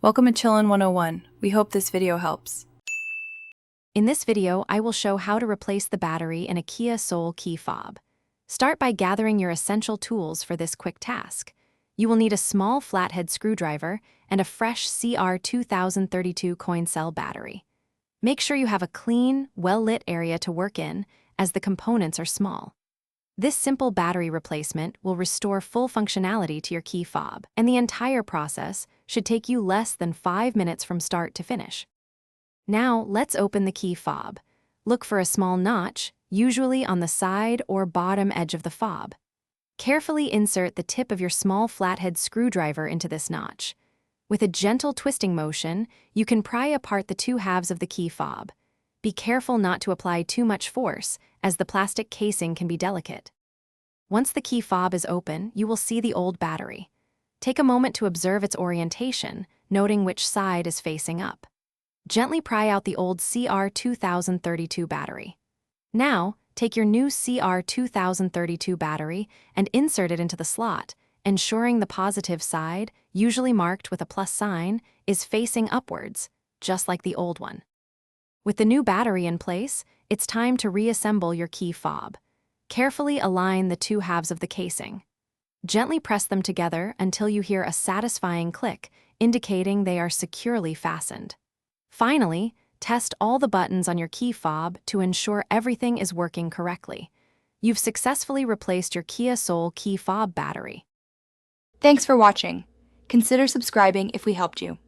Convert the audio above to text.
Welcome to Chillin' 101. We hope this video helps. In this video, I will show how to replace the battery in a Kia Soul key fob. Start by gathering your essential tools for this quick task. You will need a small flathead screwdriver and a fresh CR2032 coin cell battery. Make sure you have a clean, well-lit area to work in, as the components are small. This simple battery replacement will restore full functionality to your key fob, and the entire process should take you less than 5 minutes from start to finish. Now, let's open the key fob. Look for a small notch, usually on the side or bottom edge of the fob. Carefully insert the tip of your small flathead screwdriver into this notch. With a gentle twisting motion, you can pry apart the two halves of the key fob. Be careful not to apply too much force, as the plastic casing can be delicate. Once the key fob is open, you will see the old battery. Take a moment to observe its orientation, noting which side is facing up. Gently pry out the old CR2032 battery. Now, take your new CR2032 battery and insert it into the slot, ensuring the positive side, usually marked with a plus sign, is facing upwards, just like the old one. With the new battery in place, it's time to reassemble your key fob. Carefully align the two halves of the casing. Gently press them together until you hear a satisfying click, indicating they are securely fastened. Finally, test all the buttons on your key fob to ensure everything is working correctly. You've successfully replaced your Kia Soul key fob battery. Thanks for watching. Consider subscribing if we helped you.